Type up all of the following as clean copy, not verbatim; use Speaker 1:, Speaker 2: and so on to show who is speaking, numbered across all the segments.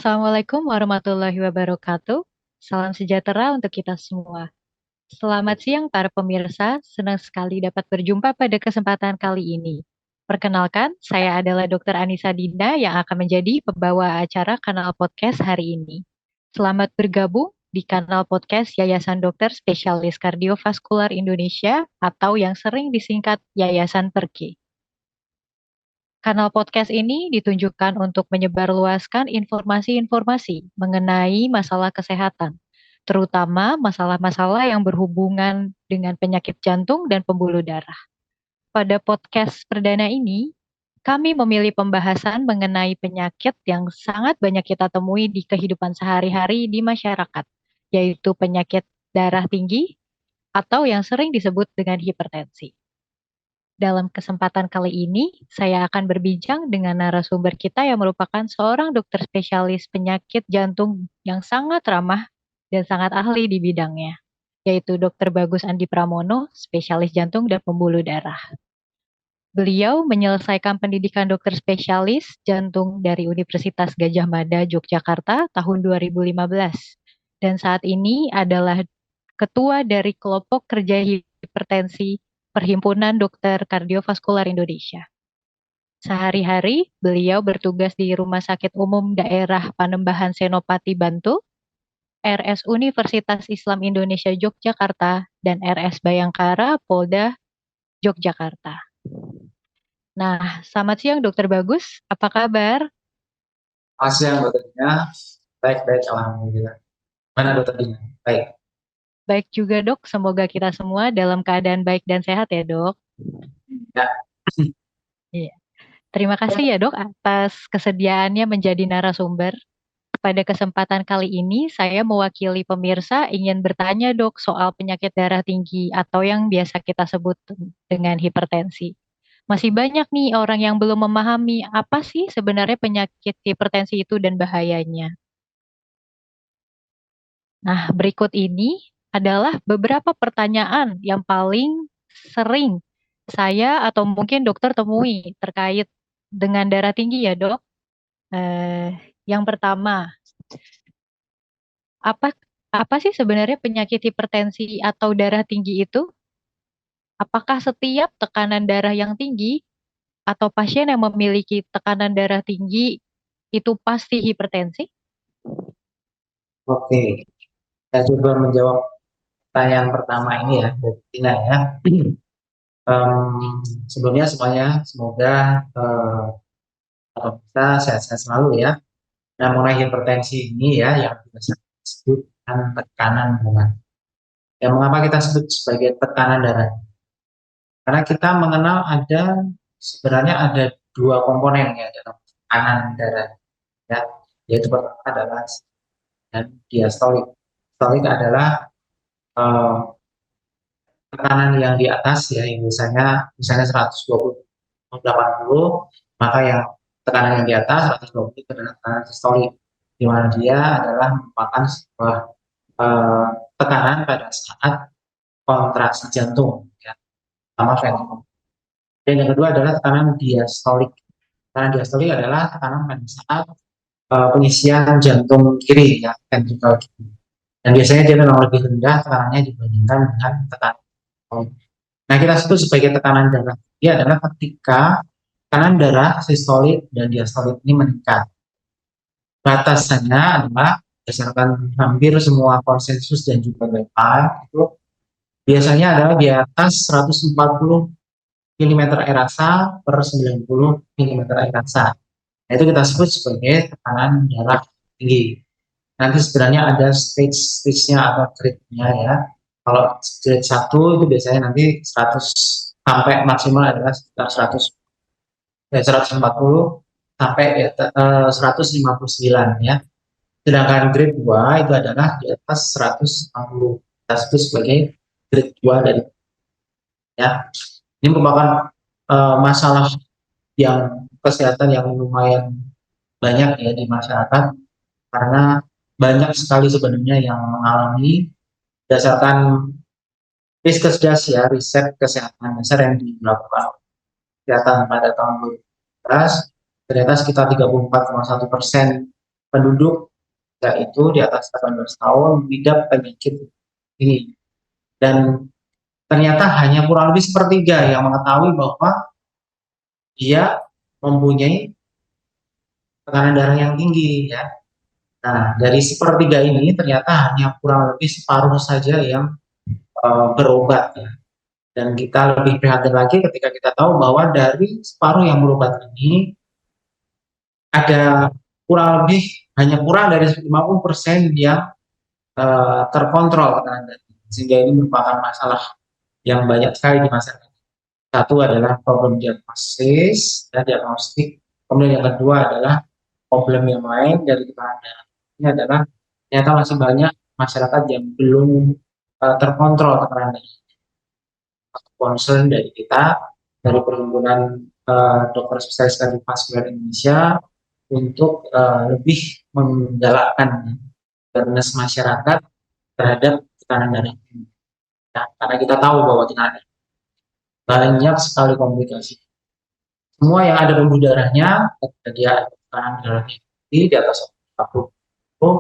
Speaker 1: Assalamualaikum warahmatullahi wabarakatuh. Salam sejahtera untuk kita semua. Selamat siang para pemirsa, senang sekali dapat berjumpa pada kesempatan kali ini. Perkenalkan, saya adalah Dr. Anissa Dinda yang akan menjadi pembawa acara kanal podcast hari ini. Selamat bergabung di kanal podcast Yayasan Dokter Spesialis Kardiovaskular Indonesia atau yang sering disingkat Yayasan Perki. Kanal podcast ini ditunjukkan untuk menyebarluaskan informasi-informasi mengenai masalah kesehatan, terutama masalah-masalah yang berhubungan dengan penyakit jantung dan pembuluh darah. Pada podcast perdana ini, kami memilih pembahasan mengenai penyakit yang sangat banyak kita temui di kehidupan sehari-hari di masyarakat, yaitu penyakit darah tinggi atau yang sering disebut dengan hipertensi. Dalam kesempatan kali ini, saya akan berbincang dengan narasumber kita yang merupakan seorang dokter spesialis penyakit jantung yang sangat ramah dan sangat ahli di bidangnya, yaitu Dr. Bagus Andi Pramono, spesialis jantung dan pembuluh darah. Beliau menyelesaikan pendidikan dokter spesialis jantung dari Universitas Gadjah Mada, Yogyakarta tahun 2015, dan saat ini adalah ketua dari kelompok kerja hipertensi Perhimpunan Dokter Kardiovaskular Indonesia. Sehari-hari, beliau bertugas di Rumah Sakit Umum Daerah Panembahan Senopati Bantul, RS Universitas Islam Indonesia Yogyakarta, dan RS Bayangkara Polda Yogyakarta. Nah, selamat siang Dokter Bagus, apa kabar?
Speaker 2: Masih yang dokternya baik-baik alhamdulillah. Mana dokternya? Baik.
Speaker 1: Baik juga dok, semoga kita semua dalam keadaan baik dan sehat ya dok.
Speaker 2: Ya,
Speaker 1: Iya. Terima kasih ya dok atas kesediaannya menjadi narasumber. Pada kesempatan kali ini, saya mewakili pemirsa ingin bertanya dok soal penyakit darah tinggi atau yang biasa kita sebut dengan hipertensi. Masih banyak nih orang yang belum memahami apa sih sebenarnya penyakit hipertensi itu dan bahayanya. Nah, berikut ini adalah beberapa pertanyaan yang paling sering saya atau mungkin dokter temui terkait dengan darah tinggi ya dok. Eh, yang pertama, apa apa sih sebenarnya penyakit hipertensi atau darah tinggi itu? Apakah setiap tekanan darah yang tinggi atau pasien yang memiliki tekanan darah tinggi itu pasti hipertensi?
Speaker 2: oke. Saya coba menjawab pertanyaan pertama ini ya dari Tina ya. Sebelumnya semuanya semoga kita sehat-sehat selalu ya. Nah, mengenai hipertensi ini ya yang biasa disebut dengan tekanan darah. Ya, mengapa kita sebut sebagai tekanan darah? Karena kita mengenal sebenarnya ada dua komponen ya dalam tekanan darah ya, yaitu pertama adalah dan diastolik. Diastolik adalah eh, tekanan yang di atas ya, yang misalnya 120/80, maka yang tekanan yang di atas 120 itu adalah tekanan sistolik, di mana dia adalah merupakan sebuah eh, tekanan pada saat kontraksi jantung ya, sama ventrikel. Dan yang kedua adalah tekanan diastolik. Tekanan diastolik adalah tekanan pada saat pengisian jantung kiri ya, ventrikel kiri. Dan biasanya dia memang lebih rendah tekanannya dibandingkan dengan tekanan. Nah, kita sebut sebagai tekanan darah. Dia adalah ketika tekanan darah sistolik dan diastolik ini meningkat. Batasannya adalah berdasarkan hampir semua konsensus dan juga guideline itu biasanya adalah di atas 140 mm air rasa per 90 mm air rasa. Nah, itu kita sebut sebagai tekanan darah tinggi. Nanti sebenarnya ada stage-nya atau grade-nya ya. Kalau grade 1 itu biasanya nanti 100 sampai maksimal adalah sekitar 100, 140 sampai 159 ya. Sedangkan grade 2 itu adalah di atas 160. Kita sebut sebagai grade 2 dari ya. Ini merupakan masalah yang kesehatan yang lumayan banyak ya di masyarakat karena banyak sekali sebenarnya yang mengalami berdasarkan Riskesdas ya, riset kesehatan dasar yang dilakukan kesehatan pada tahun 2019, ternyata sekitar 34,1% penduduk yaitu di atas 18 tahun mengidap penyakit ini. Dan ternyata hanya kurang lebih sepertiga yang mengetahui bahwa dia mempunyai tekanan darah yang tinggi ya. Nah, dari sepertiga ini ternyata hanya kurang lebih separuh saja yang berobat ya. Dan kita lebih prihatin lagi ketika kita tahu bahwa dari separuh yang berobat ini ada kurang lebih hanya kurang dari 50% yang terkontrol tekanan darah. Sehingga ini merupakan masalah yang banyak sekali di masyarakat. Satu adalah problem diagnosis dan diagnostik. Kemudian yang kedua adalah problem yang lain dari tekanan darah. Ini adalah ternyata masih banyak masyarakat yang belum terkontrol tekanan darah. Concern dari kita, dari Perhimpunan Dokter Spesialis Kardiovaskular Indonesia untuk lebih menggalakkan awareness masyarakat terhadap tekanan darah ini. Nah, karena kita tahu bahwa tekanan banyak sekali komplikasi. Semua yang ada pembuluh darahnya, ketika dia ada tekanan darah tinggi di atas 40 itu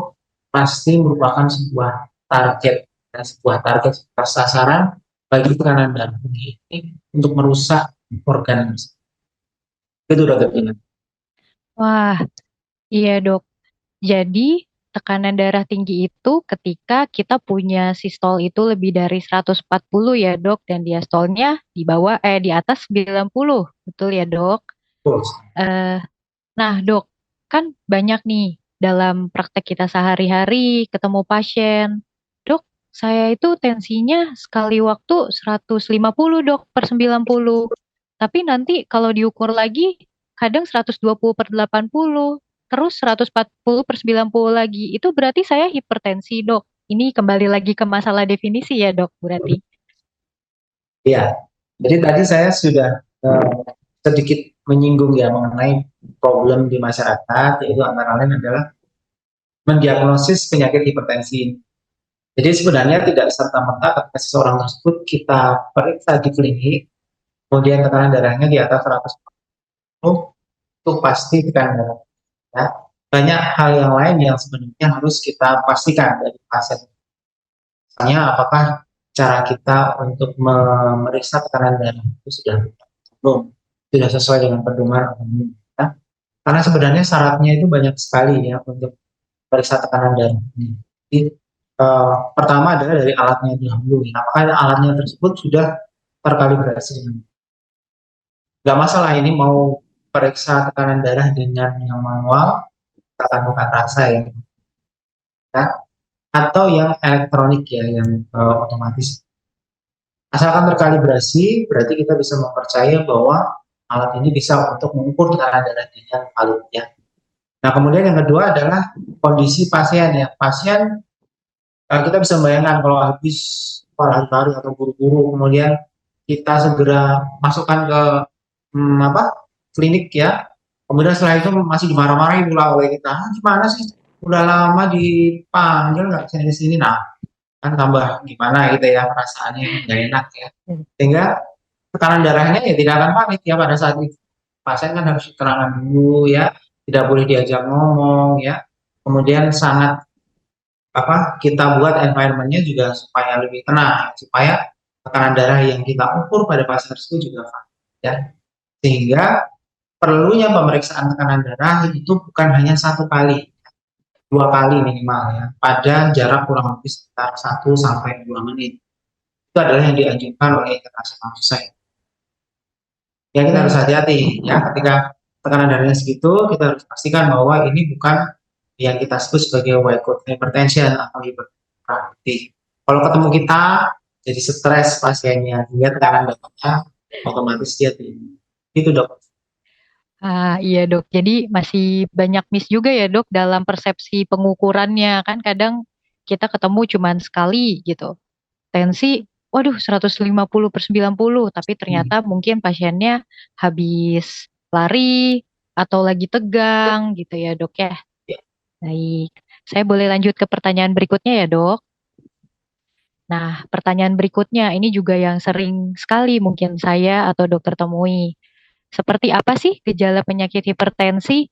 Speaker 2: pasti merupakan sebuah target, dan sebuah target sasaran bagi tekanan darah tinggi ini untuk merusak organ. Itu udah kepingan.
Speaker 1: Wah, iya dok. Jadi tekanan darah tinggi itu ketika kita punya sistol itu lebih dari 140 ya dok, dan diastolnya di atas 90, betul ya dok?
Speaker 2: Terus,
Speaker 1: Eh, nah dok, kan banyak nih dalam praktek kita sehari-hari ketemu pasien. Dok, saya itu tensinya sekali waktu 150 dok per 90. Tapi nanti kalau diukur lagi kadang 120 per 80, terus 140 per 90 lagi. Itu berarti saya hipertensi, Dok. Ini kembali lagi ke masalah definisi ya, Dok, berarti.
Speaker 2: ya. Jadi tadi saya sudah sedikit menyinggung ya mengenai problem di masyarakat, yaitu antara lain adalah mendiagnosis penyakit hipertensi. Jadi sebenarnya tidak serta-merta ketika seseorang tersebut kita periksa di klinik, kemudian tekanan darahnya di atas 140, itu pasti tekanan darah. Ya. Banyak hal yang lain yang sebenarnya harus kita pastikan dari pasien. Misalnya apakah cara kita untuk memeriksa tekanan darah itu sudah sesuai dengan pedoman umum. Ya. Karena sebenarnya syaratnya itu banyak sekali ya untuk periksa tekanan darah ini. Jadi, pertama adalah dari alatnya dahulu. Apakah alatnya tersebut sudah terkalibrasi? Nggak masalah ini mau periksa tekanan darah dengan yang manual, bukan rasa ya, atau yang elektronik ya, yang otomatis. Asalkan terkalibrasi, berarti kita bisa mempercaya bahwa alat ini bisa untuk mengukur tekanan darah dengan valid ya. Nah, kemudian yang kedua adalah kondisi pasien ya. Pasien kita bisa membayangkan kalau habis hari-hari atau buru-buru, kemudian kita segera masukkan ke klinik ya. Kemudian setelah itu masih dimarah-marahin pula oleh kita. Gimana sih? Udah lama dipanggil nggak sini sini. Nah, kan tambah gimana gitu ya perasaannya nggak enak ya. Sehingga tekanan darahnya ya tidak akan panik ya pada saat itu. Pasien kan harus keterangan dulu ya, tidak boleh diajak ngomong ya. Kemudian sangat kita buat environment-nya juga supaya lebih tenang, supaya tekanan darah yang kita ukur pada pasien tersebut juga ya. Sehingga perlunya pemeriksaan tekanan darah itu bukan hanya satu kali, 2 kali minimal ya, pada jarak kurang lebih sekitar 1 sampai 2 menit. Itu adalah yang dianjurkan oleh International Society. Ya kita harus hati-hati ya ketika tekanan darahnya segitu, kita harus pastikan bahwa ini bukan yang kita sebut sebagai white coat hypertension atau hipertensi. Kalau ketemu kita jadi stres pasiennya, dia tekanan darahnya otomatis dia tinggi. Itu dok.
Speaker 1: Iya dok, jadi masih banyak miss juga ya dok dalam persepsi pengukurannya. Kan kadang kita ketemu cuman sekali gitu. Tensi, waduh 150 per 90, tapi ternyata mungkin pasiennya habis lari atau lagi tegang gitu ya dok ya. Baik, saya boleh lanjut ke pertanyaan berikutnya ya dok. Nah, pertanyaan berikutnya ini juga yang sering sekali mungkin saya atau dokter temui. Seperti apa sih gejala penyakit hipertensi?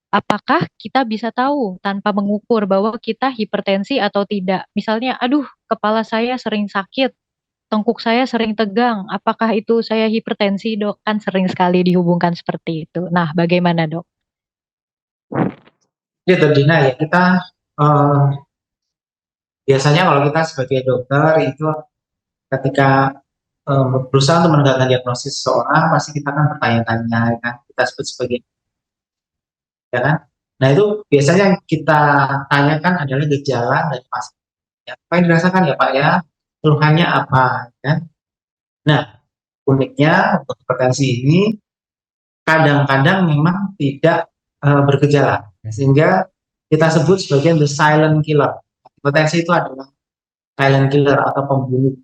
Speaker 1: apakah kita bisa tahu tanpa mengukur bahwa kita hipertensi atau tidak? Misalnya, aduh, kepala saya sering sakit, tengkuk saya sering tegang. Apakah itu saya hipertensi, Dok? Kan sering sekali dihubungkan seperti itu. Nah, bagaimana, Dok?
Speaker 2: Jadi Dina ya, kita eh, biasanya kalau kita sebagai dokter itu ketika berusaha untuk menegakkan diagnosis seseorang, pasti kita kan bertanya-tanya, ya kan? Kita sebut sebagai, ya kan? Nah itu biasanya yang kita tanyakan adalah gejala dari pasien. Ya, apa yang dirasakan ya Pak ya? Keluhannya apa? Ya? Nah uniknya untuk hipertensi ini kadang-kadang memang tidak bergejala, sehingga kita sebut sebagai the silent killer. Hipertensi itu adalah silent killer atau pembunuh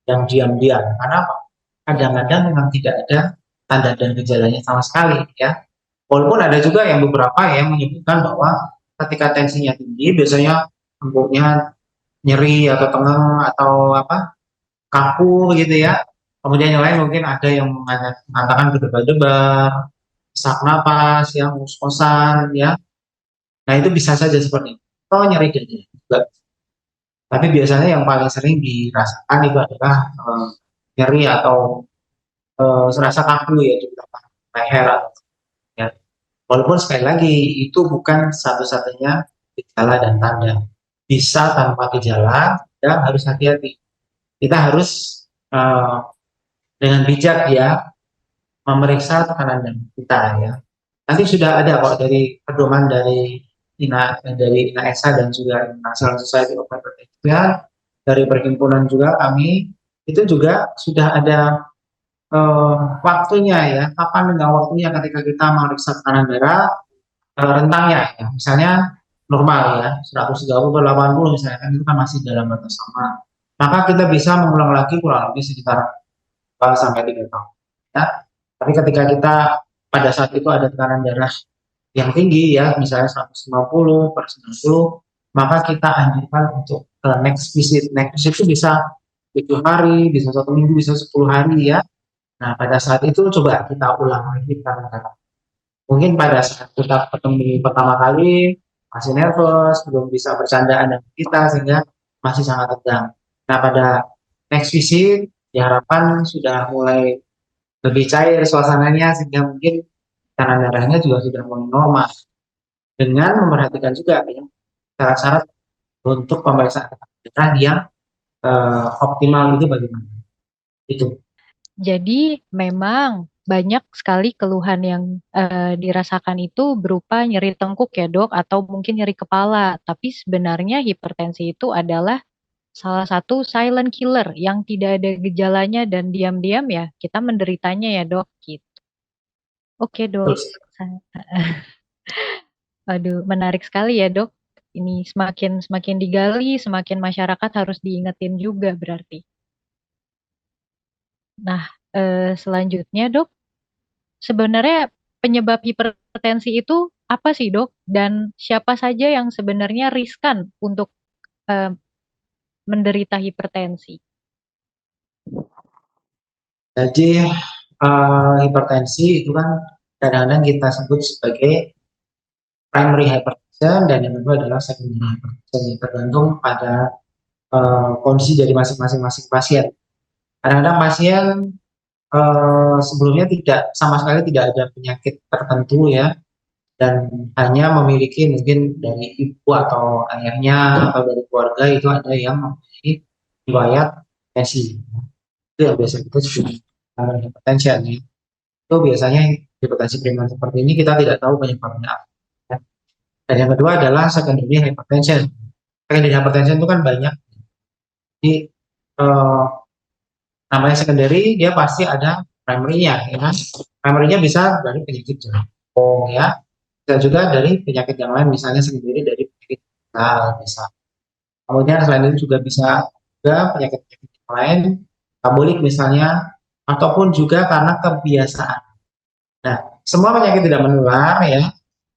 Speaker 2: yang diam-diam. Karena apa? Kadang-kadang memang tidak ada tanda dan gejalanya sama sekali ya. Walaupun ada juga yang beberapa yang menyebutkan bahwa ketika tensinya tinggi biasanya tengkuknya nyeri atau tegang atau apa kaku begitu ya. Kemudian yang lain mungkin ada yang mengatakan berdebar-debar, sesak napas, ya, ngos-ngosan ya. Nah itu bisa saja seperti itu. Atau nyeri dada juga. Tapi biasanya yang paling sering dirasakan itu adalah nyeri atau serasa kaku ya di belakang leher atau ya. Walaupun sekali lagi itu bukan satu-satunya gejala dan tanda. Bisa tanpa gejala, ya harus hati-hati. Kita harus uh, dengan bijak ya memeriksa tekanan darah kita ya. Nanti sudah ada kok dari pedoman dari INAESA dan juga International Society of Hypertension, dari perhimpunan juga kami itu juga sudah ada waktunya ya, kapan dengan waktunya ketika kita memeriksa tekanan darah rentangnya ya. Misalnya normal ya, 130 per 80 misalnya kan itu kan masih dalam batas sama. Maka kita bisa mengulang lagi kurang lebih sekitar 4 sampai 3 tahun. Ya. Tapi ketika kita pada saat itu ada tekanan darah yang tinggi ya, misalnya 150 per 90, maka kita anjurkan untuk next visit. Next visit itu bisa 7 hari, bisa 1 minggu, bisa 10 hari ya. Nah, pada saat itu coba kita ulang lagi tekanan darah. Mungkin pada saat kita ketemu pertama kali masih nervous, belum bisa bercandaan dengan kita sehingga masih sangat tegang. Nah, pada next visit diharapkan sudah mulai lebih cair suasananya sehingga mungkin tekanan darahnya juga sudah mulai normal. Dengan memperhatikan juga ya syarat-syarat untuk pemeriksaan tekanan darah yang optimal itu bagaimana. Itu.
Speaker 1: Jadi memang banyak sekali keluhan yang dirasakan itu berupa nyeri tengkuk ya dok, atau mungkin nyeri kepala. Tapi sebenarnya hipertensi itu adalah salah satu silent killer yang tidak ada gejalanya dan diam-diam ya kita menderitanya ya dok gitu. Oke dok.
Speaker 2: Terus
Speaker 1: Aduh, menarik sekali ya dok. Ini semakin semakin digali, semakin masyarakat harus diingetin juga berarti. Nah, selanjutnya dok, sebenarnya penyebab hipertensi itu apa sih dok? Dan siapa saja yang sebenarnya riskan untuk eh, menderita hipertensi?
Speaker 2: jadi hipertensi itu kan kadang-kadang kita sebut sebagai primary hypertension dan yang kedua adalah secondary hypertension yang tergantung pada kondisi dari masing-masing pasien. Kadang-kadang pasien sebelumnya tidak sama sekali tidak ada penyakit tertentu ya dan hanya memiliki mungkin dari ibu atau ayahnya atau dari keluarga itu ada yang memiliki riwayat tensi. Itu yang biasa kita sebut hypertension ya. Itu biasanya hipertensi primer seperti ini kita tidak tahu penyebabnya apa. Ya. Dan yang kedua adalah secondary hypertension. Secondary hypertension itu kan banyak. Jadi eh, namanya secondary dia pasti ada primary-nya ya kan. Primary-nya bisa dari penyakit jantung ya. Bisa juga dari penyakit yang lain misalnya secondary dari penyakit bisa. Kemudian selain itu juga bisa juga penyakit-penyakit yang lain metabolik misalnya ataupun juga karena kebiasaan. Nah, semua penyakit tidak menular ya,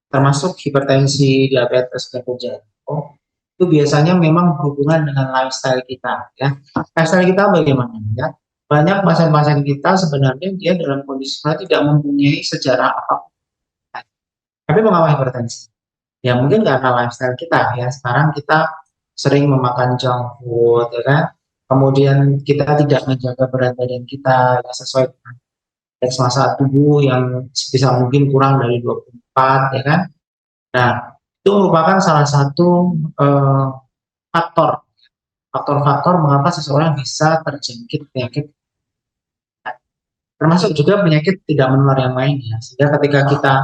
Speaker 2: termasuk hipertensi, diabetes, dan jantung, itu biasanya memang berhubungan dengan lifestyle kita ya. Lifestyle kita bagaimana ya? Banyak pasien-pasien kita sebenarnya dia dalam kondisi tidak mempunyai sejarah apapun. Tapi mengapa hipertensi? Ya mungkin karena lifestyle kita ya. Sekarang kita sering memakan junk food, ya kan? Kemudian kita tidak menjaga berat badan kita ya, sesuai dengan indeks massa tubuh yang sebisa mungkin kurang dari 24, ya kan? Nah, itu merupakan salah satu faktor faktor-faktor mengapa seseorang bisa terjangkit penyakit, termasuk juga penyakit tidak menular yang lainnya. Sehingga ketika kita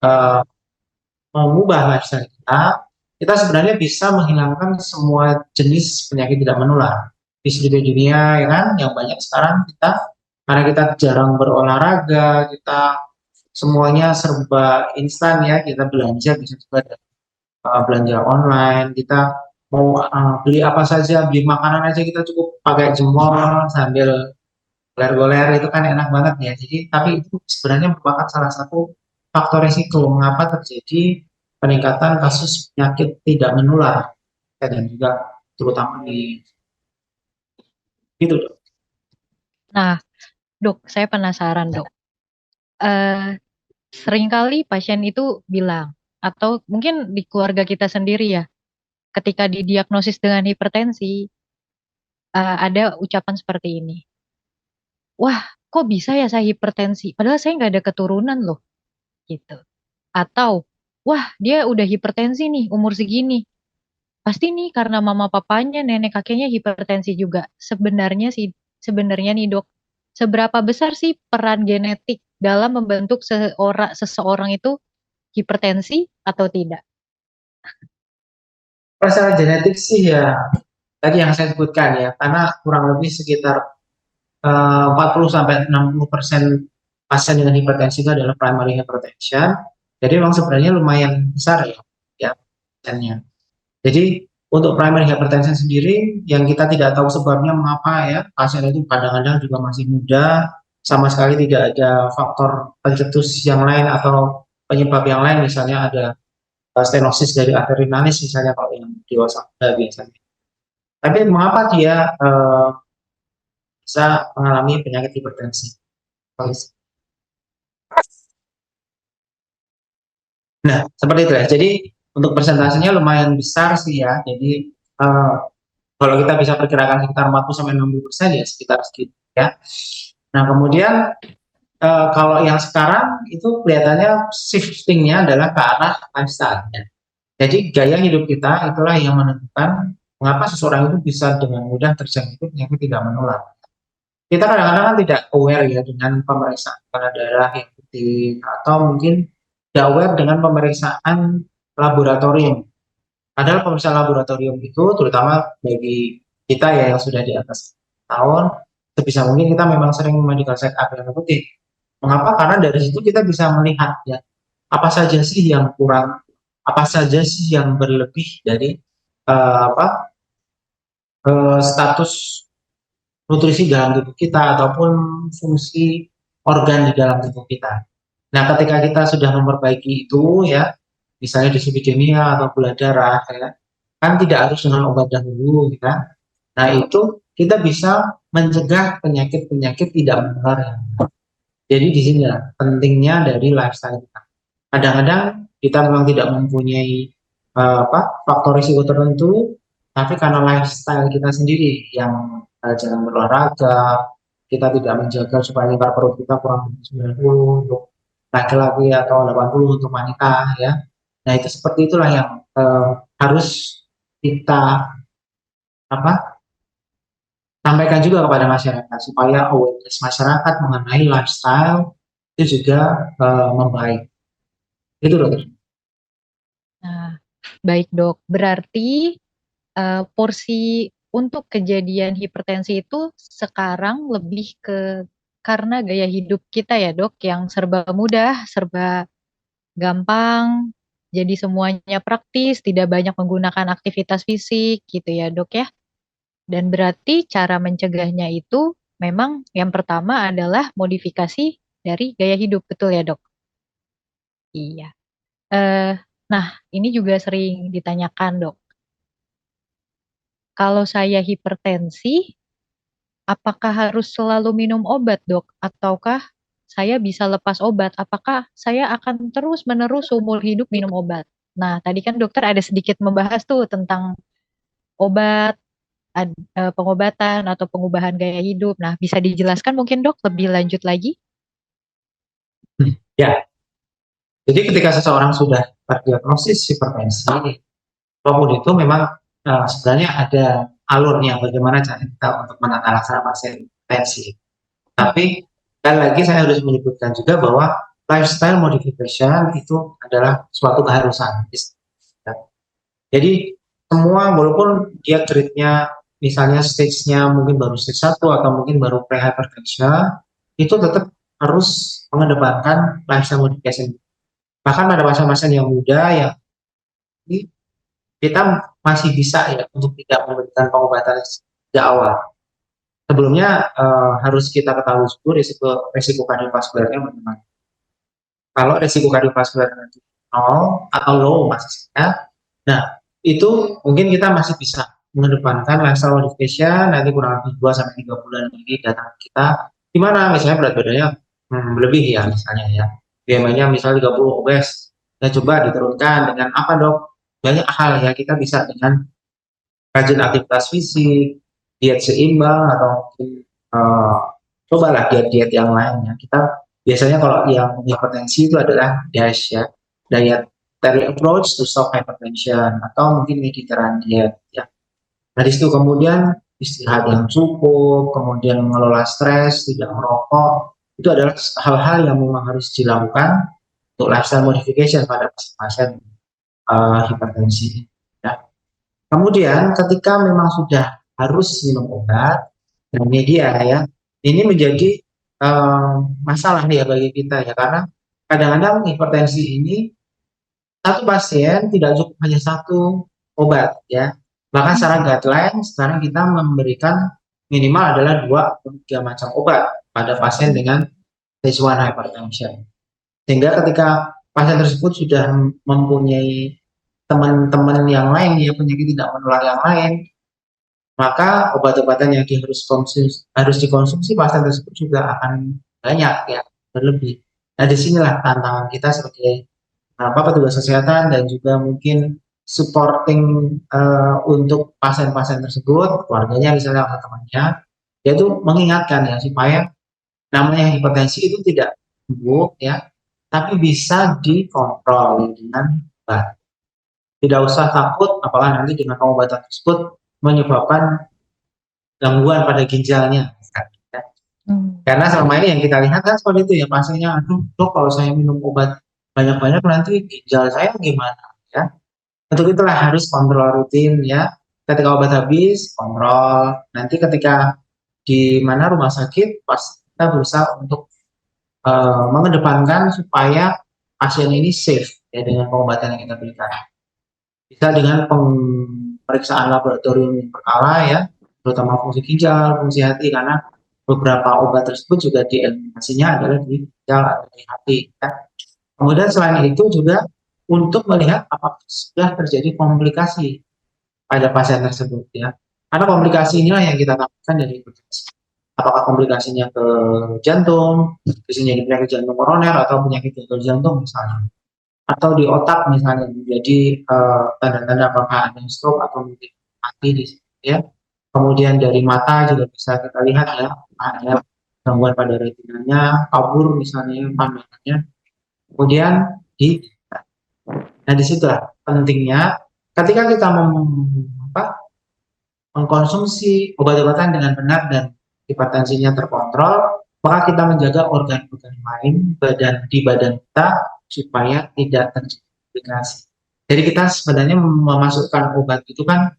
Speaker 2: uh, mengubah lifestyle kita sebenarnya bisa menghilangkan semua jenis penyakit tidak menular di seluruh dunia, ya kan? Yang banyak sekarang kita, karena kita jarang berolahraga, kita semuanya serba instan ya, kita belanja bisa juga belanja online, kita mau beli apa saja, beli makanan aja kita cukup pakai jemur sambil goler-goler, itu kan enak banget ya. Jadi, tapi itu sebenarnya merupakan salah satu faktor risiko mengapa terjadi peningkatan kasus penyakit tidak menular dan juga terutama di itu.
Speaker 1: Nah, Dok, saya penasaran, Dok. Eh, Seringkali pasien itu bilang, atau mungkin di keluarga kita sendiri ya, ketika didiagnosis dengan hipertensi, ada ucapan seperti ini. Wah, kok bisa ya saya hipertensi? Padahal saya nggak ada keturunan loh, gitu. Atau, wah dia udah hipertensi nih umur segini. Pasti nih karena mama papanya, nenek kakeknya hipertensi juga. Sebenarnya nih dok, seberapa besar sih peran genetik dalam membentuk seseorang itu hipertensi atau tidak?
Speaker 2: Masalah genetik sih ya tadi yang saya sebutkan ya, karena kurang lebih sekitar 40 sampai 60% pasien dengan hipertensi itu adalah primary hypertension. Jadi memang sebenarnya lumayan besar ya, ya pasiennya. Jadi untuk primary hypertension sendiri yang kita tidak tahu sebabnya mengapa ya pasien itu kadang-kadang juga masih muda, sama sekali tidak ada faktor pencetus yang lain atau penyebab yang lain, misalnya ada stenosis dari arterinalis misalnya kalau yang dewasa biasanya. Tapi mengapa dia bisa mengalami penyakit hipertensi? Nah, seperti itu ya. Jadi untuk persentasenya lumayan besar sih ya. Jadi uh, kalau kita bisa perkirakan sekitar 40 sampai 60% ya sekitar segitu ya. Nah, kemudian kalau yang sekarang itu kelihatannya shiftingnya adalah ke arah lifestyle ya. Jadi gaya hidup kita itulah yang menentukan mengapa seseorang itu bisa dengan mudah terjangkit penyakit tidak menular. Kita kadang-kadang kan tidak aware ya dengan pemeriksaan tekanan darah yang rutin atau mungkin tidak aware dengan pemeriksaan laboratorium. Padahal pemeriksaan laboratorium itu terutama bagi kita ya yang sudah di atas tahun, sebisa mungkin kita memang sering medical check up yang rutin. Mengapa? Karena dari situ kita bisa melihat ya apa saja sih yang kurang, apa saja sih yang berlebih dari status nutrisi dalam tubuh kita ataupun fungsi organ di dalam tubuh kita. Nah, ketika kita sudah memperbaiki itu ya, misalnya dislipidemia atau gula darah ya, kan tidak harus dengan obat dahulu kita. Nah, itu kita bisa mencegah penyakit-penyakit tidak menular. Jadi di sini ya, pentingnya dari lifestyle kita. Kadang-kadang kita memang tidak mempunyai faktor risiko tertentu, tapi karena lifestyle kita sendiri yang jarang berolahraga, kita tidak menjaga supaya lingkar perut kita kurang lebih 90 untuk laki-laki atau 80 untuk wanita ya. Nah itu seperti itulah yang harus kita apa sampaikan juga kepada masyarakat supaya awareness masyarakat mengenai lifestyle itu juga membaik. Itu dokter.
Speaker 1: Nah, baik dok, berarti porsi untuk kejadian hipertensi itu sekarang lebih ke karena gaya hidup kita ya dok, yang serba mudah, serba gampang, jadi semuanya praktis, tidak banyak menggunakan aktivitas fisik gitu ya dok ya. Dan berarti cara mencegahnya itu memang yang pertama adalah modifikasi dari gaya hidup, betul ya dok? Iya. Eh, nah, ini juga sering ditanyakan dok. Kalau saya hipertensi, apakah harus selalu minum obat, Dok? Ataukah saya bisa lepas obat, apakah saya akan terus-menerus seumur hidup minum obat? Nah, tadi kan dokter ada sedikit membahas tuh tentang obat, pengobatan atau pengubahan gaya hidup. Nah, bisa dijelaskan mungkin dok lebih lanjut lagi?
Speaker 2: Ya, jadi ketika seseorang sudah terdiagnosis hipertensi, apapun itu memang sebenarnya ada alurnya bagaimana cara kita untuk menata laksana pasien hipertensi. Tapi sekali lagi saya harus menyebutkan juga bahwa lifestyle modification itu adalah suatu keharusan. Jadi semua walaupun dia treatnya misalnya stage-nya mungkin baru stage 1 atau mungkin baru pre-hypertension, itu tetap harus mengedepankan lifestyle modification. Bahkan pada pasien-pasien yang muda yang kita masih bisa ya untuk tidak memberikan pengobatan sejak awal. Sebelumnya harus kita ketahui dulu risiko kardiovaskularnya bagaimana. Kalau risiko kardiovaskular nanti nol atau low maksudnya, nah itu mungkin kita masih bisa mengedepankan lifestyle modification nanti kurang lebih 2 sampai 3 bulan lagi datang kita di mana misalnya berat badannya lebih ya misalnya ya. BMI-nya misalnya 30 obes. Nah, coba diturunkan dengan apa dok? Banyak hal ya kita bisa dengan rajin aktivitas fisik, diet seimbang atau mungkin cobalah diet-diet yang lainnya. Kita biasanya kalau yang hipertensi itu adalah DASH ya, dietary approach to stop hypertension atau mungkin Mediterranean diet ya. Nah di situ kemudian istirahat yang cukup, kemudian mengelola stres, tidak merokok, itu adalah hal-hal yang memang harus dilakukan untuk lifestyle modification pada pasien hipertensi. Ya. Kemudian ketika memang sudah harus minum obat, dan media ya, ini menjadi masalah ya bagi kita ya karena kadang-kadang hipertensi ini satu pasien tidak cukup hanya satu obat ya. Bahkan secara guideline sekarang kita memberikan minimal adalah 2 3 macam obat pada pasien dengan stage 1 hypertension. Sehingga ketika pasien tersebut sudah mempunyai teman-teman yang lain ya penyakit tidak menular yang lain, maka obat-obatan yang harus dikonsumsi pasien tersebut juga akan banyak ya berlebih. Nah disinilah tantangan kita sebagai petugas kesehatan dan juga mungkin supporting untuk pasien-pasien tersebut, keluarganya misalnya atau temannya, yaitu mengingatkan ya supaya namanya hipertensi itu tidak sembuh ya, tapi bisa dikontrol dengan baik. Tidak usah takut, apalagi nanti dengan pengobatan tersebut menyebabkan gangguan pada ginjalnya. Karena selama ini yang kita lihat kan seperti itu ya, pasiennya, aduh dok kalau saya minum obat banyak-banyak nanti ginjal saya gimana ya. Untuk itulah harus kontrol rutin ya. Ketika obat habis, kontrol. Nanti ketika di mana rumah sakit, pas kita berusaha untuk mengedepankan supaya pasien ini safe ya dengan pengobatan yang kita berikan. Bisa dengan pemeriksaan laboratorium yang berkala ya, terutama fungsi ginjal, fungsi hati, karena beberapa obat tersebut juga dieliminasinya adalah di ginjal atau di hati. Ya. Kemudian selain itu juga untuk melihat apakah sudah terjadi komplikasi pada pasien tersebut ya. Karena komplikasi inilah yang kita takutkan dari hipertensi. Apakah komplikasinya ke jantung, biasanya di penyakit jantung koroner atau penyakit gagal jantung misalnya, atau di otak misalnya menjadi tanda-tanda apakah ada stroke atau mungkin mati di situ ya. Kemudian dari mata juga bisa kita lihat ya, ada gangguan pada retinanya, kabur misalnya pandangannya. Kemudian nah disitulah pentingnya ketika kita mengkonsumsi obat-obatan dengan benar dan hipertensinya terkontrol, maka kita menjaga organ-organ lain di badan kita supaya tidak terjadi komplikasi. Jadi kita sebenarnya memasukkan obat itu kan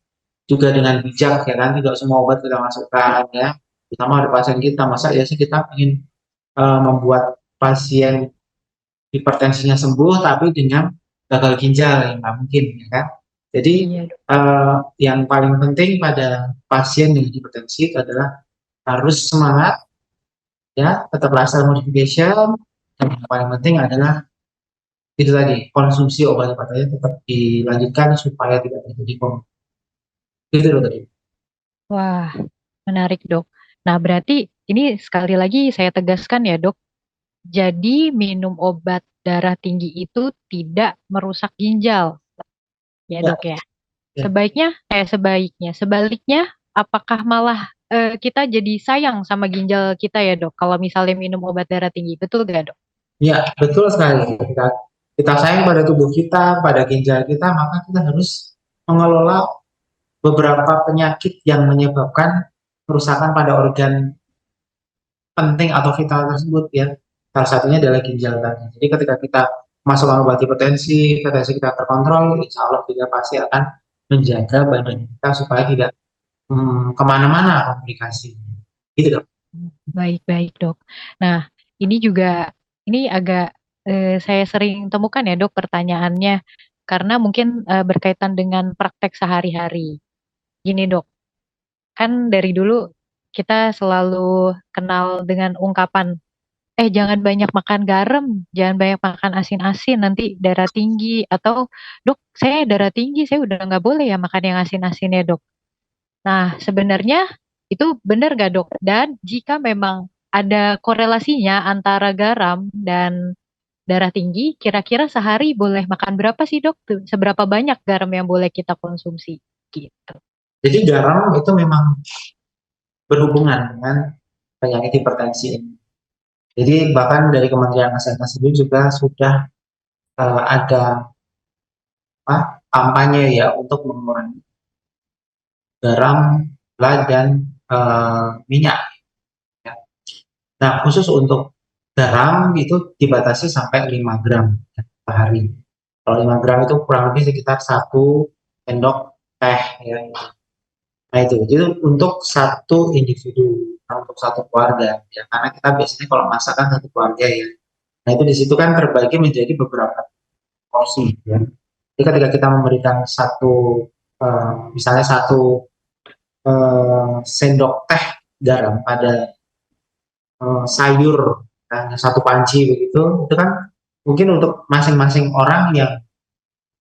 Speaker 2: juga dengan bijak ya kan, tidak semua obat kita masukkan ya. Terutama ada pasien kita, masa ya sih kita ingin membuat pasien hipertensinya sembuh tapi dengan gagal ginjal ya nggak mungkin ya kan. Jadi
Speaker 1: Iya,
Speaker 2: yang paling penting pada pasien dengan hipertensi adalah harus semangat ya, tetap lifestyle modification, dan yang paling penting adalah itu tadi konsumsi obat-obatannya tetap dilanjutkan supaya tidak terjadi komplikasi. Gitu loh tadi.
Speaker 1: wah, menarik dok. Nah, berarti ini sekali lagi saya tegaskan ya dok, Jadi minum obat darah tinggi itu tidak merusak ginjal, ya
Speaker 2: Ya,
Speaker 1: dok ya.
Speaker 2: ya.
Speaker 1: Sebaliknya, apakah malah kita jadi sayang sama ginjal kita ya dok, kalau misalnya minum obat darah tinggi, betul gak dok?
Speaker 2: Ya, betul sekali. Ketika kita sayang pada tubuh kita, pada ginjal kita, maka kita harus mengelola beberapa penyakit yang menyebabkan kerusakan pada organ penting atau vital tersebut ya. Salah satunya adalah ginjal tadi. Jadi ketika kita masukkan obat hipertensi kita terkontrol, insya Allah juga pasti akan menjaga badan kita supaya tidak kemana-mana komplikasi. Gitu dong.
Speaker 1: Baik-baik dok. Nah, ini juga, ini agak saya sering temukan ya dok pertanyaannya, karena mungkin berkaitan dengan praktek sehari-hari. Gini dok, kan dari dulu kita selalu kenal dengan ungkapan, jangan banyak makan garam, jangan banyak makan asin-asin, nanti darah tinggi. Atau, dok, saya darah tinggi, saya udah nggak boleh ya makan yang asin-asin ya dok. Nah, sebenarnya itu benar nggak dok? Dan jika memang ada korelasinya antara garam dan darah tinggi, kira-kira sehari boleh makan berapa sih dok? Tuh, seberapa banyak garam yang boleh kita konsumsi? Gitu.
Speaker 2: Jadi garam itu memang berhubungan dengan penyakit hipertensi ini. Jadi bahkan dari Kementerian Kesehatan sendiri juga sudah ada apa, kampanye ya untuk mengurangi garam, gula dan minyak. Ya. Nah khusus untuk garam itu dibatasi sampai 5 gram ya, per hari. Kalau 5 gram itu kurang lebih sekitar 1 sendok teh ya. Nah itu untuk satu individu, untuk satu keluarga ya. Karena kita biasanya kalau masakan satu keluarga ya. Nah itu di situ kan terbagi menjadi beberapa porsi ya. Jadi ketika kita memberikan misalnya satu sendok teh garam pada sayur satu panci begitu, itu kan mungkin untuk masing-masing orang yang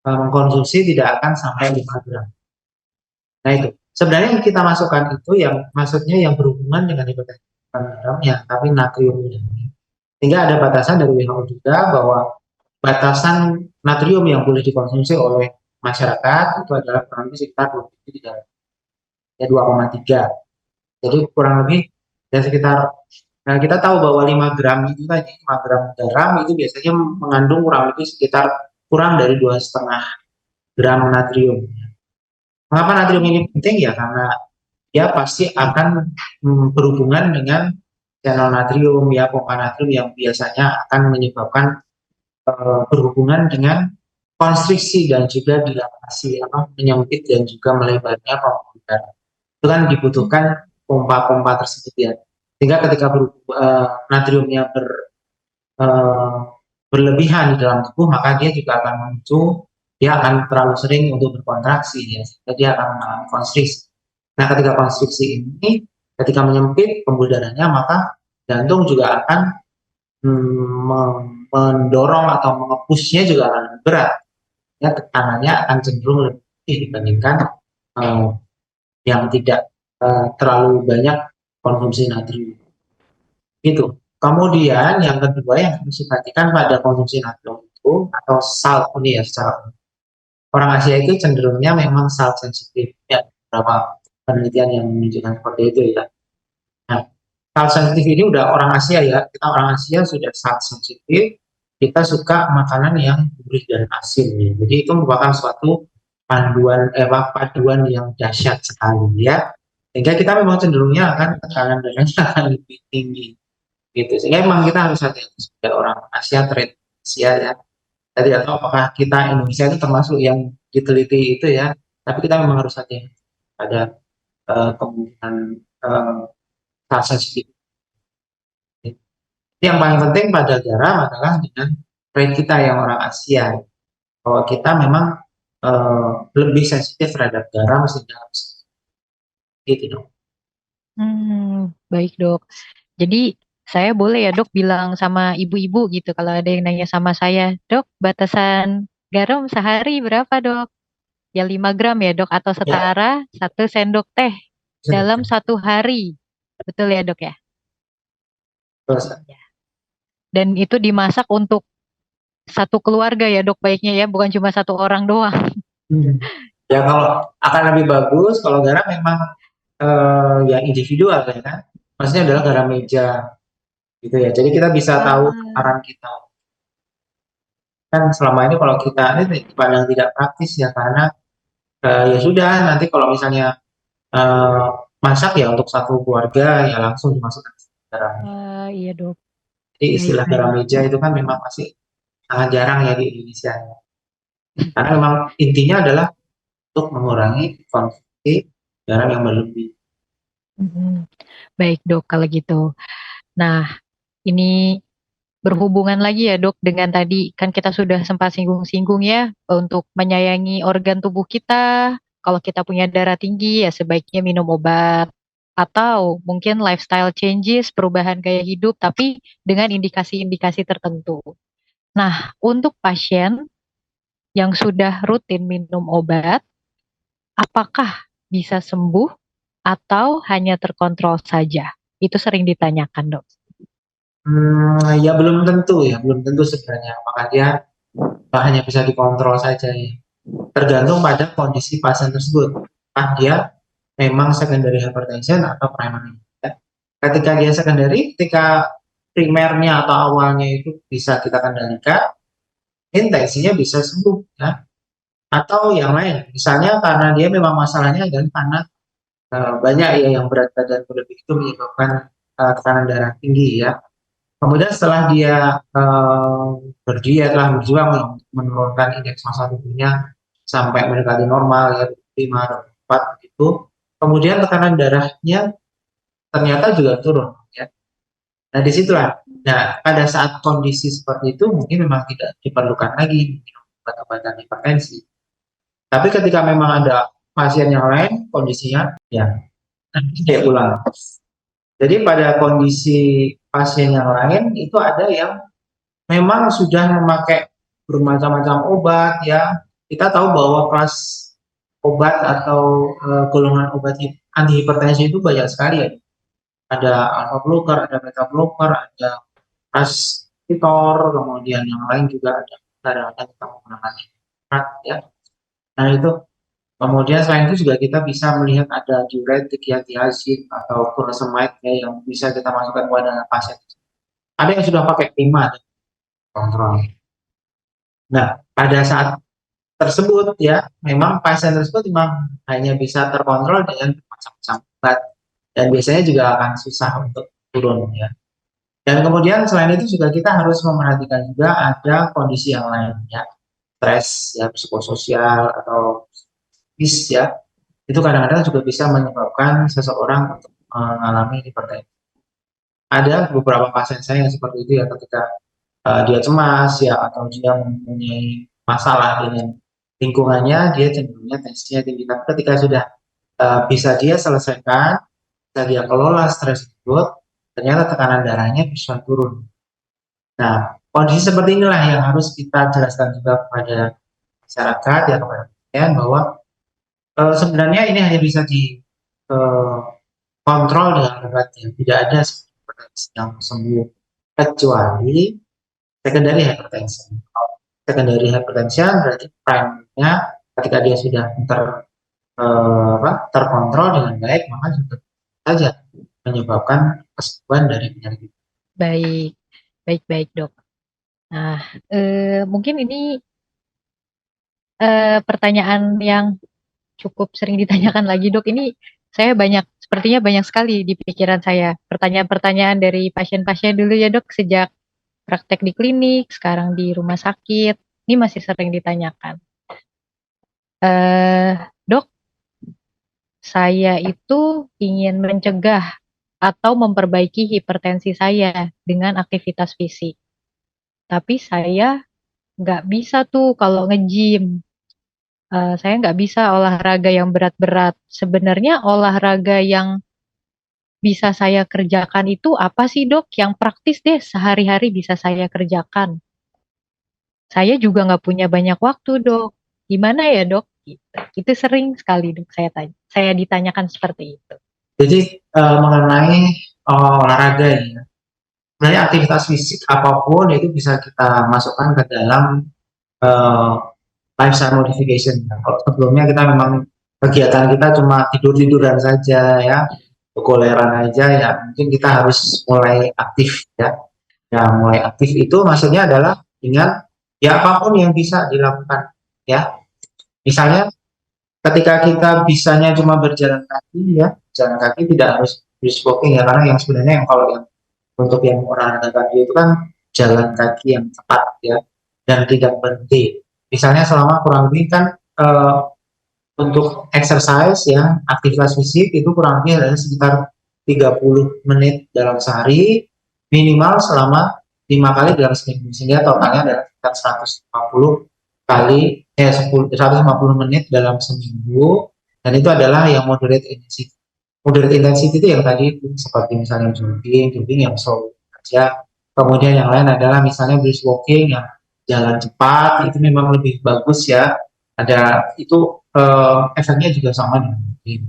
Speaker 2: mengkonsumsi tidak akan sampai 5 gram. Nah itu sebenarnya yang kita masukkan itu yang maksudnya yang berhubungan dengan hipertensi garamnya, tapi natriumnya. Sehingga ada batasan dari WHO juga bahwa batasan natrium yang boleh dikonsumsi oleh masyarakat itu adalah kurang lebih sekitar 2,3. Jadi kurang lebih ya sekitar, nah kita tahu bahwa 5 gram itu tadi 5 gram garam itu biasanya mengandung kurang lebih sekitar kurang dari 2,5 gram natrium. Mengapa natrium ini penting ya? Karena dia pasti akan berhubungan dengan channel natrium ya, pompa natrium yang biasanya akan menyebabkan berhubungan dengan konstriksi dan juga dilatasi menyempit dan juga melebarnya pembuluh darah. Itu kan dibutuhkan pompa-pompa tersebut ya. Sehingga ketika natriumnya uh, berlebihan di dalam tubuh, maka dia juga akan memicu, dia akan terlalu sering untuk berkontraksi ya, sehingga dia akan mengalami konstriksi. Nah, ketika konstriksi ini, ketika menyempit pembuluh darahnya, maka jantung juga akan mendorong atau mengepusnya juga akan lebih berat. Ya, tekanannya akan cenderung lebih dibandingkan uh, yang tidak terlalu banyak konsumsi natrium. Gitu. Kemudian yang kedua yang harus diperhatikan pada konsumsi natrium itu atau salt ini ya secara umum. Orang Asia itu cenderungnya memang salt sensitif ya, beberapa penelitian yang menunjukkan seperti itu ya. Nah, salt sensitif ini udah orang Asia ya, kita orang Asia sudah salt sensitif, kita suka makanan yang gurih dan asin ya. Jadi itu merupakan suatu paduan yang dahsyat sekali ya. Sehingga kita memang cenderungnya akan tekanan darahnya akan lebih tinggi gitu. Sehingga memang kita harus hati-hati sebagai orang Asia trade Asia ya. Saya tidak tahu apakah kita Indonesia itu termasuk yang diteliti itu ya, tapi kita memang harus hati-hati pada kemungkinan rasa sedikit. Yang paling penting pada garam adalah dengan trade kita yang orang Asia, bahwa kita memang lebih sensitif terhadap garam sehingga harus gitu dong.
Speaker 1: Baik dok. Jadi saya boleh ya dok bilang sama ibu-ibu gitu kalau ada yang nanya sama saya, dok batasan garam sehari berapa dok? Ya 5 gram ya dok, atau
Speaker 2: Ya,
Speaker 1: setara 1 sendok teh dalam 1 hari. Betul ya dok ya?
Speaker 2: terus
Speaker 1: Ya. Dan itu dimasak untuk satu keluarga ya dok baiknya ya, bukan cuma satu orang doang.
Speaker 2: Hmm. Ya kalau akan lebih bagus kalau garam memang yang individual ya kan. Maksudnya adalah garam meja gitu ya. Jadi kita bisa tahu
Speaker 1: Ah,
Speaker 2: takaran kita. Kan selama ini kalau kita ini dipandang tidak praktis ya karena ya sudah nanti kalau misalnya eh, masak ya untuk satu keluarga ya langsung dimasukkan garam.
Speaker 1: iya dok,
Speaker 2: Jadi istilah garam
Speaker 1: baik-baik.
Speaker 2: meja itu kan memang masih sangat jarang ya di Indonesia. Karena memang intinya adalah untuk mengurangi konsumsi garam yang berlebih.
Speaker 1: Mhm. Baik dok kalau gitu. Nah, ini berhubungan lagi ya dok dengan tadi kan kita sudah sempat singgung-singgung ya untuk menyayangi organ tubuh kita. Kalau kita punya darah tinggi ya sebaiknya minum obat atau mungkin lifestyle changes, perubahan gaya hidup tapi dengan indikasi-indikasi tertentu. Nah, untuk pasien yang sudah rutin minum obat, apakah bisa sembuh atau hanya terkontrol saja? Itu sering ditanyakan dok.
Speaker 2: Ya belum tentu ya, belum tentu sebenarnya. Maka dia hanya bisa dikontrol saja ya. Tergantung pada kondisi pasien tersebut. Apakah dia memang secondary hypertension atau primary. Ya. Ketika dia secondary, ketika primernya atau awalnya itu bisa kita kendalikan, intensinya bisa sembuh ya. Atau yang lain, misalnya karena dia memang masalahnya adalah karena banyak ya yang berat badan berlebih itu menyebabkan tekanan darah tinggi ya. Kemudian setelah dia berdiet lah berjuang untuk menurunkan indeks massa tubuhnya sampai mendekati normal ya 5 atau 4 itu, kemudian tekanan darahnya ternyata juga turun ya. Nah disitulah. Nah pada saat kondisi seperti itu mungkin memang tidak diperlukan lagi minum obat-obatan hipertensi. Tapi ketika memang ada pasien yang lain kondisinya ya kayak ulang. Jadi pada kondisi pasien yang lain itu ada yang memang sudah memakai bermacam-macam obat ya. Kita tahu bahwa kelas obat atau golongan obat anti hipertensi itu banyak sekali ya. Ada alpha blocker, ada beta blocker, ada transitor, kemudian yang lain juga ada kadang-kadang kita menggunakan obat ya. Nah itu kemudian selain itu juga kita bisa melihat ada diuretik ya, diazid atau furosemide ya yang bisa kita masukkan pada pasien. Ada yang sudah pakai prima kontrol. Nah, pada saat tersebut ya, memang pasien tersebut memang hanya bisa terkontrol dengan macam-macam obat dan biasanya juga akan susah untuk turun ya. Dan kemudian selain itu juga kita harus memperhatikan juga ada kondisi yang lain ya, stres ya, psikososial atau psikis ya, itu kadang-kadang juga bisa menyebabkan seseorang untuk mengalami hipertensi. Ada beberapa pasien saya yang seperti itu ya ketika dia cemas ya atau dia mempunyai masalah dengan lingkungannya, dia cenderungnya tensinya tinggi. Tapi ketika sudah bisa dia selesaikan, bisa dia kelola stres tersebut, ternyata tekanan darahnya bisa turun. Nah, kondisi seperti inilah yang harus kita jelaskan juga kepada masyarakat ya kepada pasien bahwa sebenarnya ini hanya bisa dikontrol dengan obat yang tidak ada yang sembuh kecuali secondary hypertension. Secondary hypertension berarti prime-nya ketika dia sudah terkontrol dengan baik maka juga saja menyebabkan kesembuhan dari penyakit.
Speaker 1: Baik, baik-baik dok. Nah, mungkin ini pertanyaan yang cukup sering ditanyakan lagi dok. Ini saya banyak, sepertinya banyak sekali di pikiran saya. Pertanyaan-pertanyaan dari pasien-pasien dulu ya dok, sejak praktek di klinik, sekarang di rumah sakit. Ini masih sering ditanyakan. Dok, saya itu ingin mencegah atau memperbaiki hipertensi saya dengan aktivitas fisik. Tapi saya nggak bisa tuh kalau nge-gym. Saya nggak bisa olahraga yang berat-berat. Sebenarnya olahraga yang bisa saya kerjakan itu apa sih dok? Yang praktis deh sehari-hari bisa saya kerjakan. Saya juga nggak punya banyak waktu dok. Gimana ya dok? Gitu. Itu sering sekali dok saya tanya. Saya ditanyakan seperti itu.
Speaker 2: Jadi mengenai olahraga ya, sebenarnya aktivitas fisik apapun itu bisa kita masukkan ke dalam eh, lifestyle modification. Nah, kalau sebelumnya kita memang kegiatan kita cuma tidur-tiduran saja ya, goleran aja ya, mungkin kita harus mulai aktif ya. Ya, mulai aktif itu maksudnya adalah dengan ya apapun yang bisa dilakukan ya. Misalnya ketika kita bisanya cuma berjalan kaki ya, jalan kaki tidak harus brisk walking ya, karena yang sebenarnya yang kalau yang untuk yang olahraga kaki itu kan jalan kaki yang cepat ya dan tidak berhenti. Misalnya selama kurang lebih kan untuk exercise ya, aktivitas fisik itu kurang lebih adalah sekitar 30 menit dalam sehari, minimal selama 5 kali dalam seminggu, sehingga totalnya adalah sekitar 150 kali 150 menit dalam seminggu, dan itu adalah yang moderate intensity. Moderate intensity itu yang tadi seperti misalnya jogging yang slow aja. Kemudian yang lain adalah misalnya brisk walking yang jalan cepat, itu memang lebih bagus ya. Ada itu efeknya juga sama dengan jogging.